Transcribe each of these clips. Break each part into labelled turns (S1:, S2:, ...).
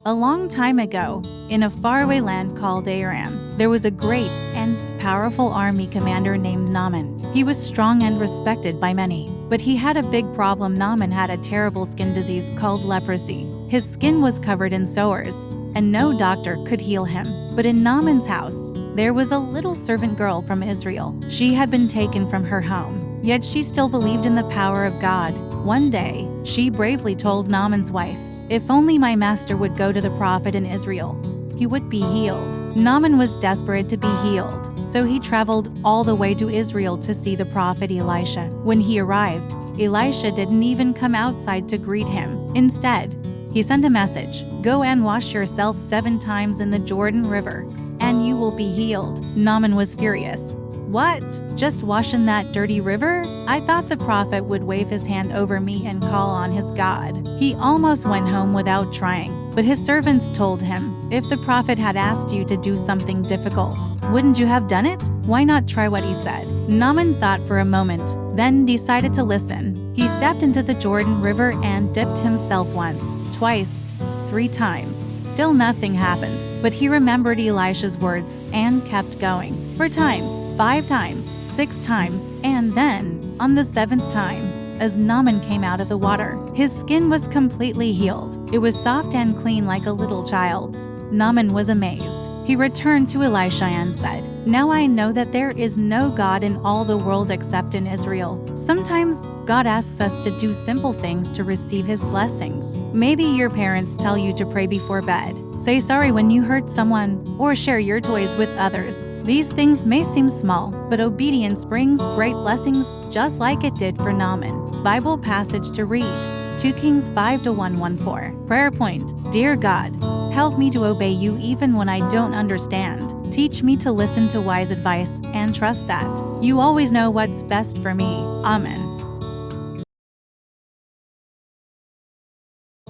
S1: A long time ago, in a faraway land called Aram, there was a great and powerful army commander named Naaman. He was strong and respected by many, but he had a big problem. Naaman had a terrible skin disease called leprosy. His skin was covered in sores, and no doctor could heal him. But in Naaman's house, there was a little servant girl from Israel. She had been taken from her home, yet she still believed in the power of God. One day, she bravely told Naaman's wife, "If only my master would go to the prophet in Israel, he would be healed." Naaman was desperate to be healed, so he traveled all the way to Israel to see the prophet Elisha. When he arrived, Elisha didn't even come outside to greet him. Instead, he sent a message, "Go and wash yourself 7 times in the Jordan River, and you will be healed." Naaman was furious. "What? Just wash in that dirty river? I thought the prophet would wave his hand over me and call on his God." He almost went home without trying, but his servants told him, "If the prophet had asked you to do something difficult, wouldn't you have done it? Why not try what he said?" Naaman thought for a moment, then decided to listen. He stepped into the Jordan River and dipped himself once, twice, 3 times. Still nothing happened, but he remembered Elisha's words and kept going. 4 times, 5 times, 6 times, and then, on the 7th time, as Naaman came out of the water, his skin was completely healed. It was soft and clean like a little child's. Naaman was amazed. He returned to Elisha and said, "Now I know that there is no God in all the world except in Israel." Sometimes God asks us to do simple things to receive His blessings. Maybe your parents tell you to pray before bed, say sorry when you hurt someone, or share your toys with others. These things may seem small, but obedience brings great blessings, just like it did for Naaman. Bible passage to read: 2 Kings 5-114. Prayer point: Dear God, help me to obey you even when I don't understand. Teach me to listen to wise advice and trust that you always know what's best for me. Amen.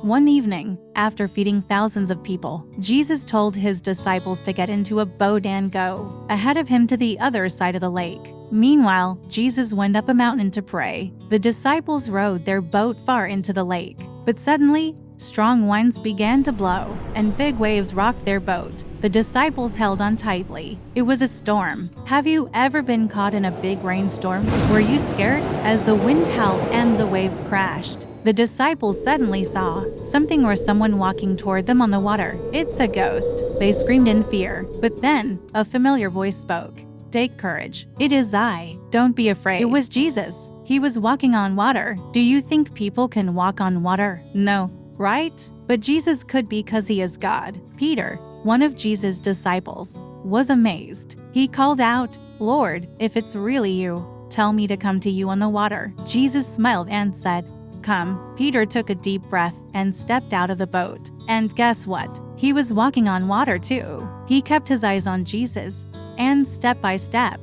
S1: One evening, after feeding thousands of people, Jesus told his disciples to get into a boat and go ahead of him to the other side of the lake. Meanwhile, Jesus went up a mountain to pray. The disciples rowed their boat far into the lake, but suddenly, strong winds began to blow, and big waves rocked their boat. The disciples held on tightly. It was a storm. Have you ever been caught in a big rainstorm? Were you scared as the wind howled and the waves crashed? The disciples suddenly saw something or someone walking toward them on the water. "It's a ghost," they screamed in fear. But then, a familiar voice spoke. "Take courage. It is I. Don't be afraid." It was Jesus. He was walking on water. Do you think people can walk on water? No, right? But Jesus could because he is God. Peter, one of Jesus' disciples, was amazed. He called out, "Lord, if it's really you, tell me to come to you on the water." Jesus smiled and said, "Come." Peter took a deep breath and stepped out of the boat. And guess what? He was walking on water too. He kept his eyes on Jesus, and step by step,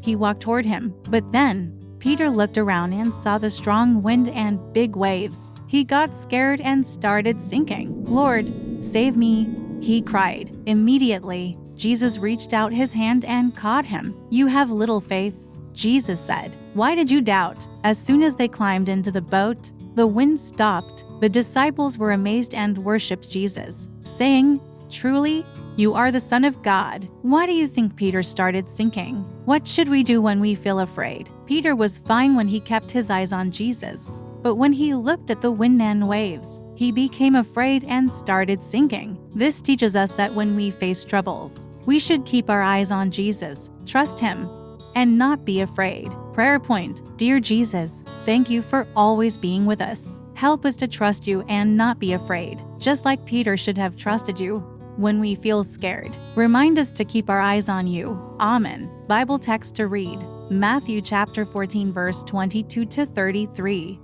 S1: he walked toward him. But then, Peter looked around and saw the strong wind and big waves. He got scared and started sinking. "Lord, save me," he cried. Immediately, Jesus reached out his hand and caught him. "You have little faith," Jesus said. "Why did you doubt?" As soon as they climbed into the boat, the wind stopped. The disciples were amazed and worshipped Jesus, saying, "Truly, you are the Son of God." Why do you think Peter started sinking? What should we do when we feel afraid? Peter was fine when he kept his eyes on Jesus, but when he looked at the wind and waves, he became afraid and started sinking. This teaches us that when we face troubles, we should keep our eyes on Jesus, trust Him, and not be afraid. Prayer point: Dear Jesus, thank you for always being with us. Help us to trust you and not be afraid, just like Peter should have trusted you when we feel scared. Remind us to keep our eyes on you. Amen. Bible text to read: Matthew chapter 14 verse 22-33.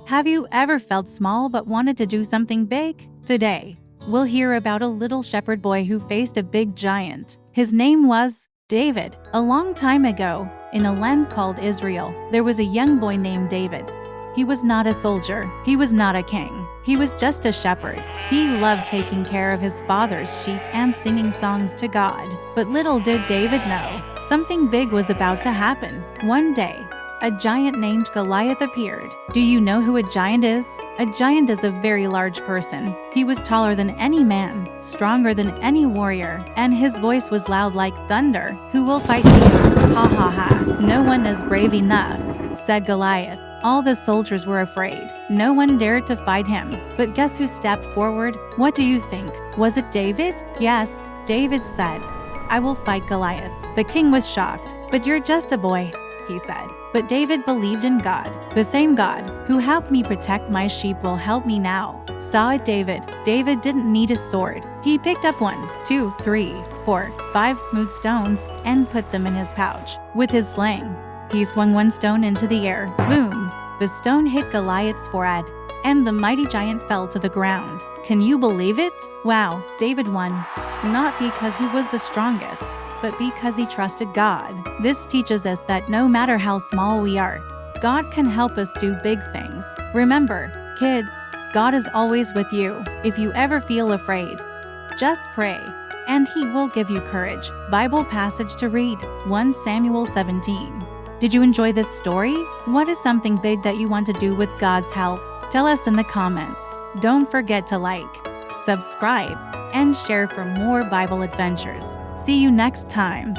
S1: Have you ever felt small but wanted to do something big? Today, we'll hear about a little shepherd boy who faced a big giant. His name was David. A long time ago, in a land called Israel, there was a young boy named David. He was not a soldier. He was not a king. He was just a shepherd. He loved taking care of his father's sheep and singing songs to God. But little did David know, something big was about to happen. One day, a giant named Goliath appeared. Do you know who a giant is? A giant is a very large person. He was taller than any man, stronger than any warrior, and his voice was loud like thunder. Who will fight me? Ha ha ha. No one is brave enough, said Goliath. All the soldiers were afraid. No one dared to fight him. But guess who stepped forward? What do you think? Was it David? Yes, David said, I will fight Goliath. The king was shocked. But you're just a boy, he said. But David believed in God. The same God who helped me protect my sheep will help me now. Saw it, David. David didn't need a sword. He picked up 1, 2, 3, 4, 5 smooth stones and put them in his pouch. With his sling, he swung one stone into the air. Boom! The stone hit Goliath's forehead, and the mighty giant fell to the ground. Can you believe it? Wow, David won. Not because he was the strongest, but because he trusted God. This teaches us that no matter how small we are, God can help us do big things. Remember, kids, God is always with you. If you ever feel afraid, just pray, and He will give you courage. Bible passage to read, 1 Samuel 17. Did you enjoy this story? What is something big that you want to do with God's help? Tell us in the comments. Don't forget to like, subscribe, and share for more Bible adventures. See you next time.